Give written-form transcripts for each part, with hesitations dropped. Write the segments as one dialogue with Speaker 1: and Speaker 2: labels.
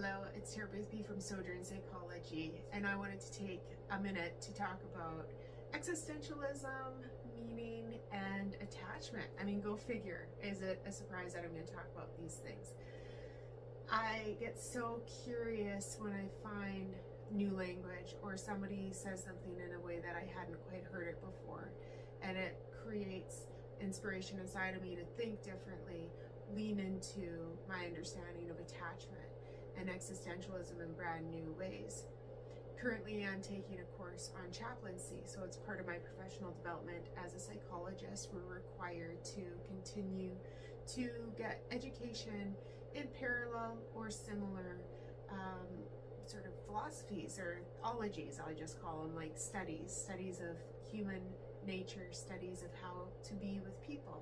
Speaker 1: Hello, it's Tara Boothby from Sojourn Psychology, and I wanted to take a minute to talk about existentialism, meaning, and attachment. I mean, go figure. Is it a surprise that I'm going to talk about these things? I get so curious when I find new language or somebody says something in a way that I hadn't quite heard it before, and it creates inspiration inside of me to think differently, lean into my understanding of attachment and existentialism in brand new ways. Currently, I'm taking a course on chaplaincy, so it's part of my professional development as a psychologist. We're required to continue to get education in parallel or similar sort of philosophies or ologies, I just call them, like studies of human nature, studies of how to be with people.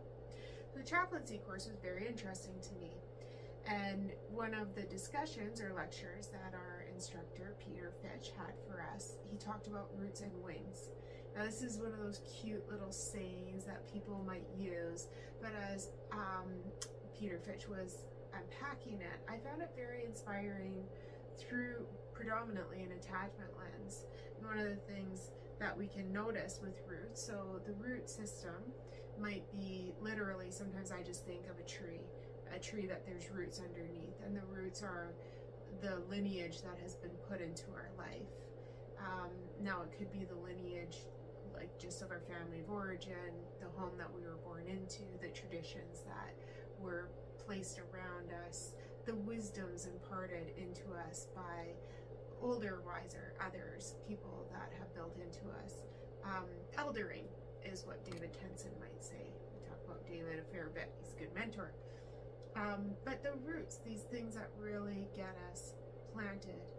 Speaker 1: The chaplaincy course was very interesting to me. And one of the discussions or lectures that our instructor, Peter Fitch, had for us, he talked about roots and wings. Now, this is one of those cute little sayings that people might use, but as Peter Fitch was unpacking it, I found it very inspiring through predominantly an attachment lens. And one of the things that we can notice with roots, so the root system might be literally, sometimes I just think of a tree that there's roots underneath, and the roots are the lineage that has been put into our life. Now it could be the lineage like just of our family of origin, the home that we were born into, the traditions that were placed around us, the wisdoms imparted into us by older, wiser others, people that have built into us. Eldering is what David Tenson might say. We talk about David a fair bit. He's a good mentor. But the roots, these things that really get us planted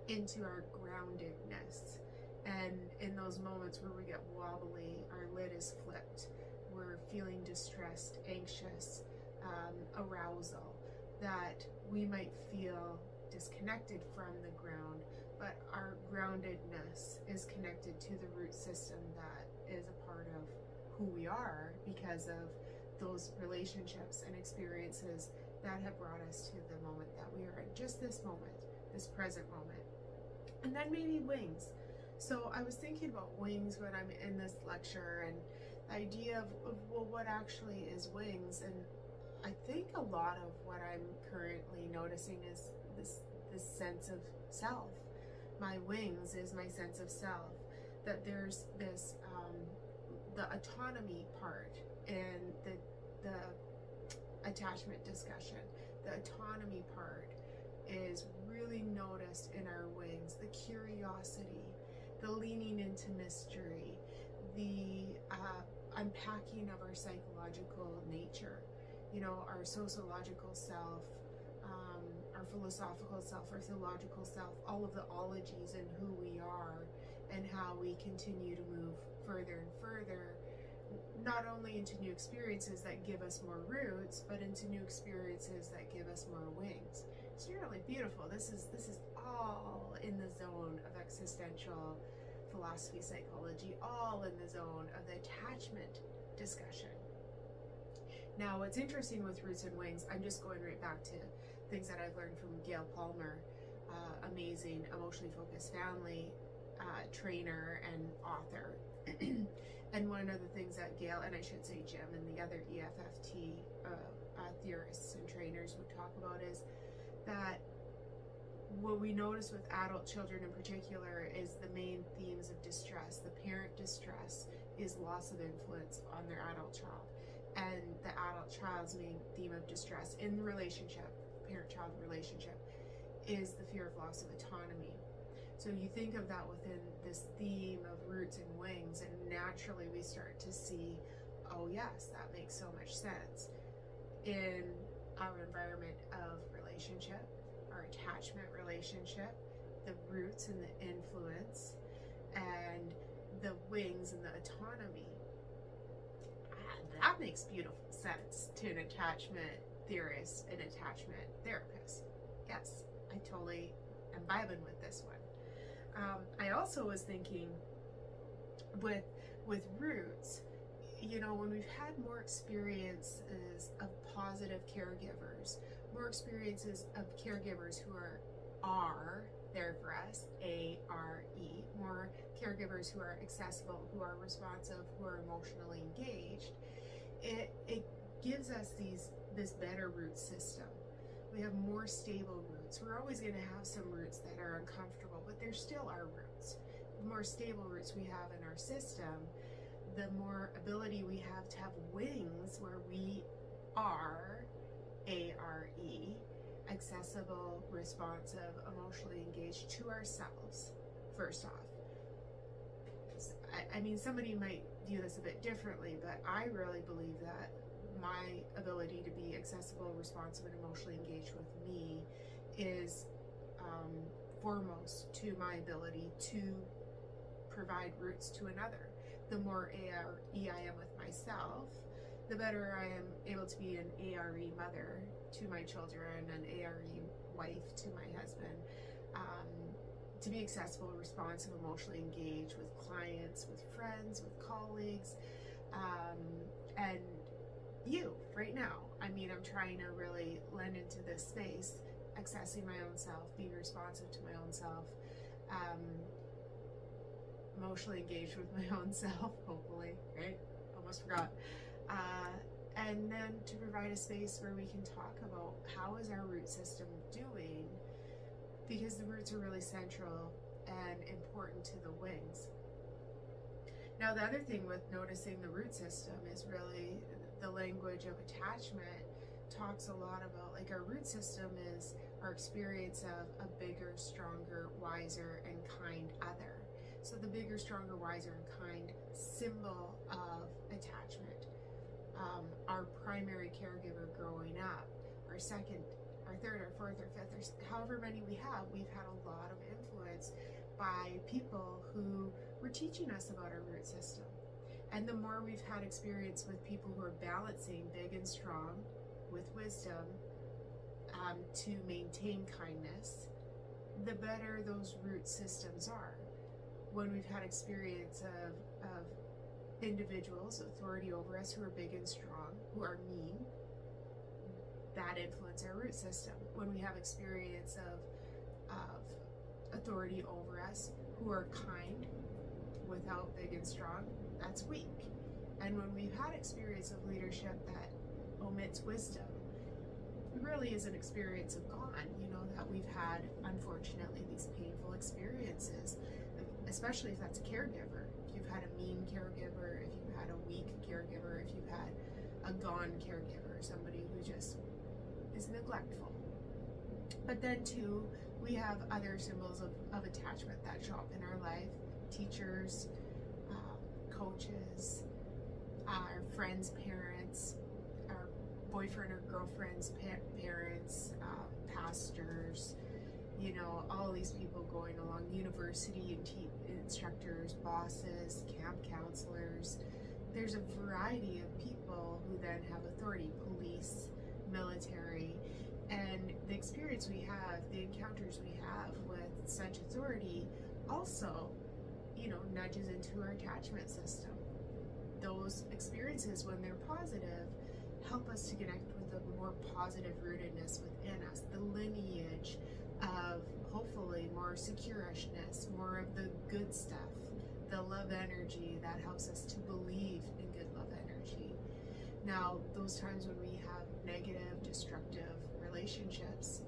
Speaker 1: into our groundedness. And in those moments where we get wobbly, our lid is flipped, we're feeling distressed, anxious, arousal, that we might feel disconnected from the ground, but our groundedness is connected to the root system that is a part of who we are because of those relationships and experiences that have brought us to the moment that we are in, just this moment, this present moment. And then maybe wings. So I was thinking about wings when I'm in this lecture, and the idea of well, what actually is wings? And I think a lot of what I'm currently noticing is this sense of self. My wings is my sense of self, that there's this the autonomy part and the attachment discussion. The autonomy part is really noticed in our wings, the curiosity, the leaning into mystery, the unpacking of our psychological nature, you know, our sociological self, our philosophical self, our theological self, all of the ologies in who we are and how we continue to move further and further, not only into new experiences that give us more roots, but into new experiences that give us more wings. It's really beautiful. This is all in the zone of existential philosophy, psychology, all in the zone of the attachment discussion. Now, what's interesting with roots and wings, I'm just going right back to things that I've learned from Gail Palmer, amazing emotionally focused family trainer and author. And one of the things that Gail, and I should say Jim, and the other EFFT theorists and trainers would talk about is that what we notice with adult children in particular is the main themes of distress. The parent distress is loss of influence on their adult child. And the adult child's main theme of distress in the relationship, parent-child relationship, is the fear of loss of autonomy. So you think of that within this theme of roots and wings, and naturally we start to see, oh yes, that makes so much sense. In our environment of relationship, our attachment relationship, the roots and the influence, and the wings and the autonomy. That makes beautiful sense to an attachment theorist, an attachment therapist. Yes, I totally am vibing with this one. I also was thinking with roots, you know, when we've had more experiences of positive caregivers, more experiences of caregivers who are are there for us, A-R-E, more caregivers who are accessible, who are responsive, who are emotionally engaged, it gives us this better root system. We have more stable roots. We're always going to have some roots that are uncomfortable, but they're still our roots. The more stable roots we have in our system, the more ability we have to have wings where we are, A-R-E, accessible, responsive, emotionally engaged to ourselves, first off. I mean, somebody might view this a bit differently, but I really believe that my ability to be accessible, responsive, and emotionally engaged with me is foremost to my ability to provide roots to another. The more A-R-E I am with myself, the better I am able to be an A-R-E mother to my children, an A-R-E wife to my husband, to be accessible, responsive, emotionally engaged with clients, with friends, with colleagues, and you right now. I mean, I'm trying to really lend into this space, accessing my own self, being responsive to my own self, emotionally engaged with my own self, hopefully, right? Almost forgot. And then to provide a space where we can talk about how is our root system doing, because the roots are really central and important to the wings. Now, the other thing with noticing the root system is really the language of attachment talks a lot about, like, our root system is our experience of a bigger, stronger, wiser, and kind other. So the bigger, stronger, wiser, and kind symbol of attachment. Our primary caregiver growing up, our second, our third, our fourth, our fifth, or however many we have, we've had a lot of influence by people who were teaching us about our root system. And the more we've had experience with people who are balancing big and strong with wisdom to maintain kindness, the better those root systems are. When we've had experience of individuals, authority over us, who are big and strong, who are mean, that influence our root system. When we have experience of authority over us, who are kind without big and strong, that's weak. And when we've had experience of leadership that omits wisdom, it really is an experience of gone, you know, that we've had, unfortunately, these painful experiences, especially if that's a caregiver. If you've had a mean caregiver, if you've had a weak caregiver, if you've had a gone caregiver, somebody who just is neglectful. But then too, we have other symbols of attachment that show up in our life. Teachers, coaches, our friends' parents, our boyfriend or girlfriend's parents, pastors, you know, all these people going along, university and instructors, bosses, camp counselors. There's a variety of people who then have authority, police, military, and the experience we have, the encounters we have with such authority also, you know, nudges into our attachment system. Those experiences, when they're positive, help us to connect with a more positive rootedness within us, the lineage of hopefully more securishness, more of the good stuff, the love energy that helps us to believe in good love energy. Now, those times when we have negative, destructive relationships,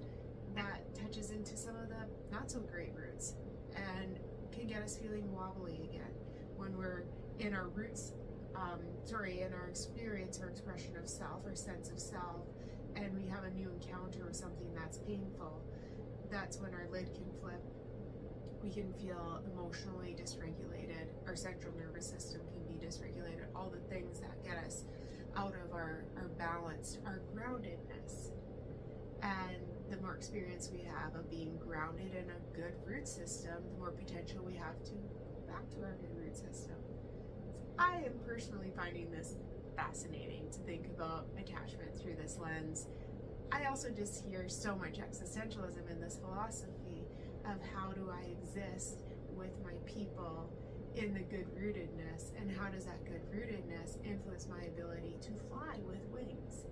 Speaker 1: that touches into some of the not so great roots and can get us feeling wobbly again. When we're in our roots, in our experience or expression of self or sense of self, and we have a new encounter with something that's painful, that's when our lid can flip. We can feel emotionally dysregulated. Our central nervous system can be dysregulated. All the things that get us out of our balance, our groundedness. And the more experience we have of being grounded in a good root system, the more potential we have to go back to our good root system. So I am personally finding this fascinating to think about attachment through this lens. I also just hear so much existentialism in this philosophy of how do I exist with my people in the good rootedness, and how does that good rootedness influence my ability to fly with wings.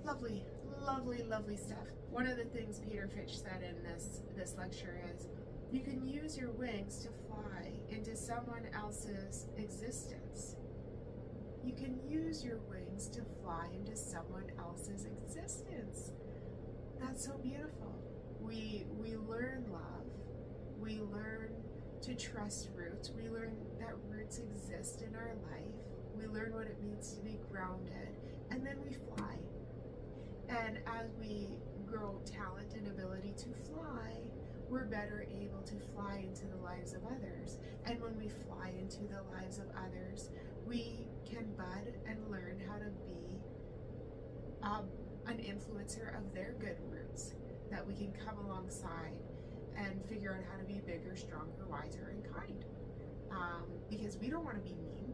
Speaker 1: Lovely, Lovely, lovely stuff. One of the things Peter Fitch said in this lecture is, you can use your wings to fly into someone else's existence. You can use your wings to fly into someone else's existence. That's so beautiful. We learn love. We learn to trust roots. We learn that roots exist in our life. We learn what it means to be grounded, and then we fly. And as we grow talent and ability to fly, we're better able to fly into the lives of others. And when we fly into the lives of others, we can bud and learn how to be an influencer of their good roots, that we can come alongside and figure out how to be bigger, stronger, wiser, and kind. Because we don't want to be mean,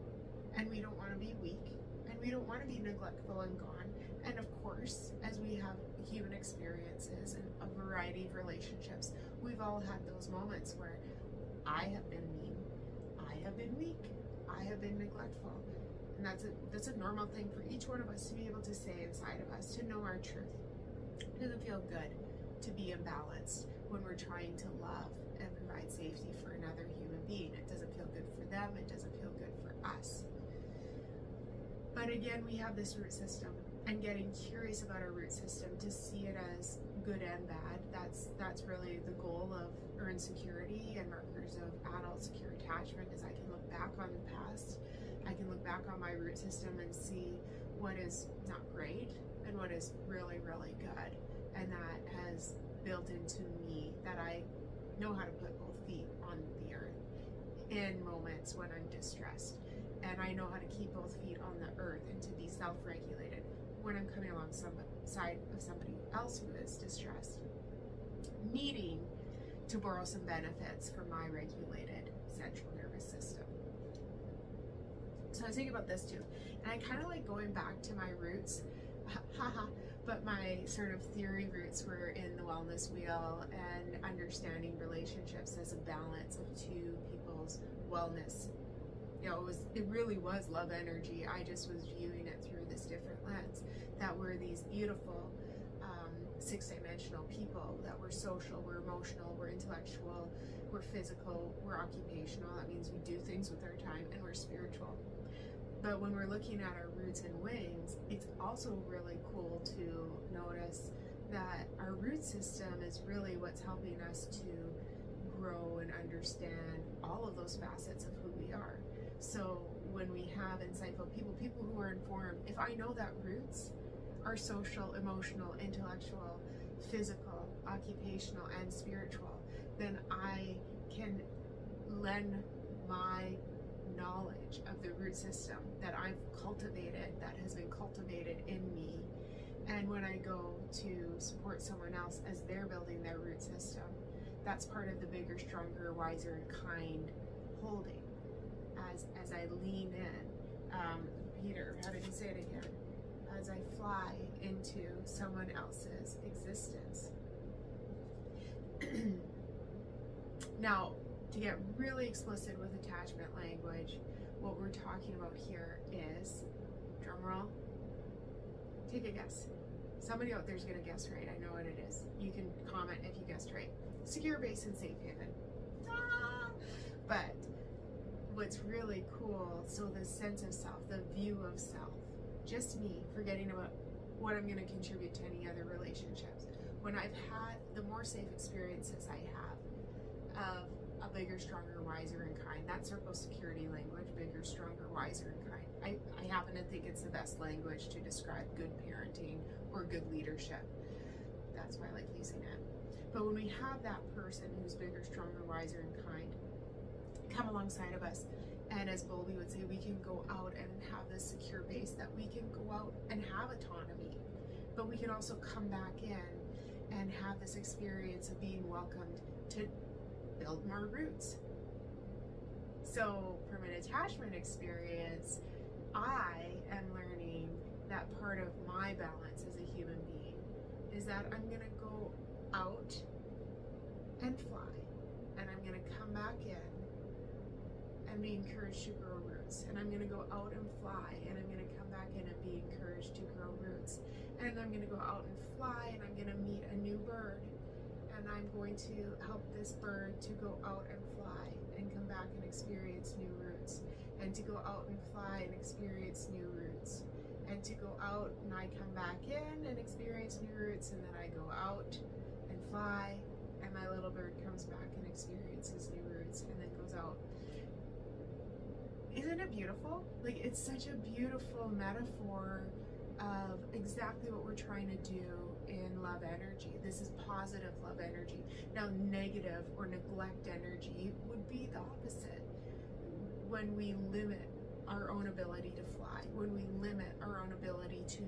Speaker 1: and we don't want to be weak, and we don't want to be neglectful and gone. And of course, as we have human experiences and a variety of relationships, we've all had those moments where I have been mean, I have been weak, I have been neglectful. And that's a normal thing for each one of us to be able to say inside of us, to know our truth. It doesn't feel good to be imbalanced when we're trying to love and provide safety for another human being. It doesn't feel good for them, it doesn't feel good for us. But again, we have this root system, and getting curious about our root system to see it as good and bad. That's really the goal of earned security and markers of adult secure attachment, is I can look back on the past, I can look back on my root system and see what is not great and what is really, really good. And that has built into me that I know how to put both feet on the earth in moments when I'm distressed. And I know how to keep both feet on the earth and to be self-regulated when I'm coming alongside of somebody else who is distressed, needing to borrow some benefits from my regulated central nervous system. So I was thinking about this too, and I kind of like going back to my roots, but my sort of theory roots were in the wellness wheel and understanding relationships as a balance of two people's wellness. You know, it really was love energy. I just was viewing it through this different lens, that we're these beautiful six-dimensional people, that we're social, we're emotional, we're intellectual, we're physical, we're occupational. That means we do things with our time, and we're spiritual. But when we're looking at our roots and wings, it's also really cool to notice that our root system is really what's helping us to grow and understand all of those facets of who we are. So when we have insightful people who are informed, if I know that roots are social, emotional, intellectual, physical, occupational, and spiritual, then I can lend my knowledge of the root system that I've cultivated, that has been cultivated in me. And when I go to support someone else as they're building their root system, that's part of the bigger, stronger, wiser, and kind holding. As I lean in, Peter, how did he say it again? As I fly into someone else's existence. Now, to get really explicit with attachment language, what we're talking about here is, drum roll, take a guess. Somebody out there's going to guess right. I know what it is. You can comment if you guessed right. Secure base and safe haven. But what's really cool, so the sense of self, the view of self, just me, forgetting about what I'm going to contribute to any other relationships. When I've had the more safe experiences I have of a bigger, stronger, wiser, and kind, that circle security language, bigger, stronger, wiser, and kind. I happen to think it's the best language to describe good parenting or good leadership. That's why I like using it. But when we have that person who's bigger, stronger, wiser, and kind come alongside of us, and as Bowlby would say, we can go out and have this secure base, that we can go out and have autonomy, but we can also come back in and have this experience of being welcomed to build more roots. So from an attachment experience, I am learning that part of my balance as a human being is that I'm going to go out and fly, and I'm going to come back in and be encouraged to grow roots, and I'm going to go out and fly, and I'm going to come back in and be encouraged to grow roots, and I'm going to go out and fly I'm going to help this bird to go out and fly and come back and experience new roots, and to go out and fly and experience new roots, and to go out and I come back in and experience new roots, and then I go out and fly and my little bird comes back and experiences new roots and then goes out. Isn't it beautiful? Like, it's such a beautiful metaphor of exactly what we're trying to do in love energy. This is positive love energy. Now, negative or neglect energy would be the opposite. When we limit our own ability to fly, when we limit our own ability to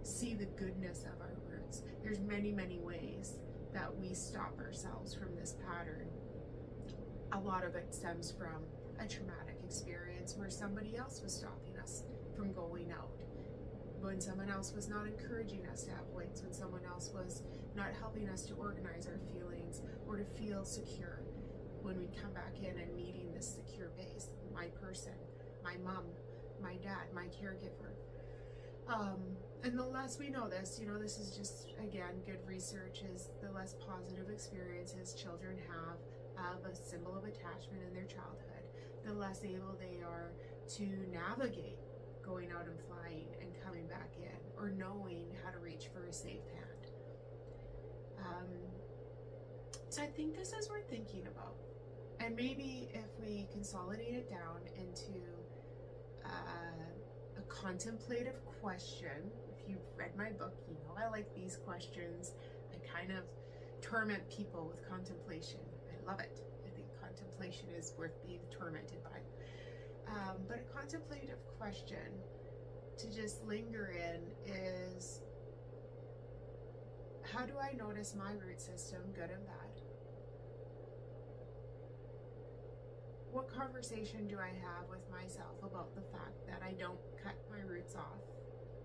Speaker 1: see the goodness of our roots. There's many, many ways that we stop ourselves from this pattern. A lot of it stems from a traumatic experience where somebody else was stopping us from going out, when someone else was not encouraging us to have wings, when someone else was not helping us to organize our feelings or to feel secure. When we come back in and needing this secure base, my person, my mom, my dad, my caregiver. And the less we know this, this is just, again, good research, is the less positive experiences children have of a symbol of attachment in their childhood, the less able they are to navigate going out and flying and coming back in, or knowing how to reach for a safe hand. So I think this is worth thinking about. And maybe if we consolidate it down into a contemplative question. If you've read my book, you know I like these questions. I kind of torment people with contemplation. I love it. I think contemplation is worth being tormented by. But a contemplative question to just linger in is, how do I notice my root system, good and bad? What conversation do I have with myself about the fact that I don't cut my roots off?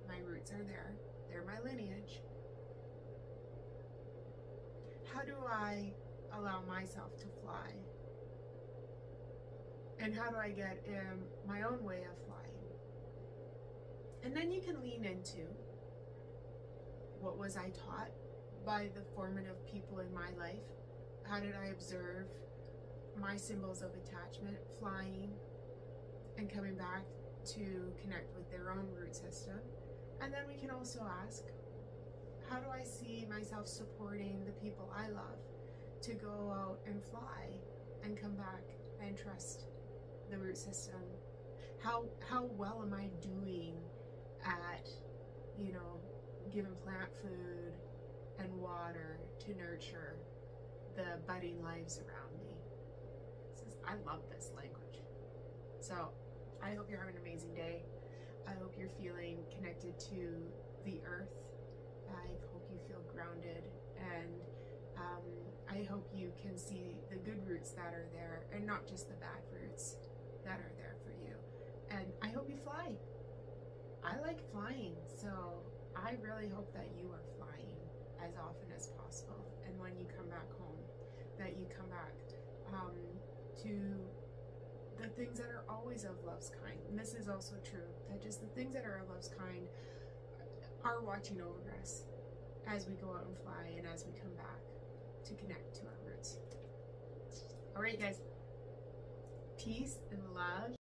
Speaker 1: My roots are there. They're my lineage. How do I allow myself to fly? And how do I get in my own way of flying? And then you can lean into, what was I taught by the formative people in my life? How did I observe my symbols of attachment flying and coming back to connect with their own root system? And then we can also ask, how do I see myself supporting the people I love to go out and fly and come back and trust the root system? How well am I doing at, giving plant food and water to nurture the budding lives around me? I love this language. So I hope you're having an amazing day. I hope you're feeling connected to the earth. I hope you feel grounded, and I hope you can see the good roots that are there and not just the bad roots that are there for you. And I hope you fly. I like flying, so I really hope that you are flying as often as possible. And when you come back home, that you come back to the things that are always of love's kind. And this is also true, that just the things that are of love's kind are watching over us as we go out and fly and as we come back to connect to our roots. All right, guys. Peace and love.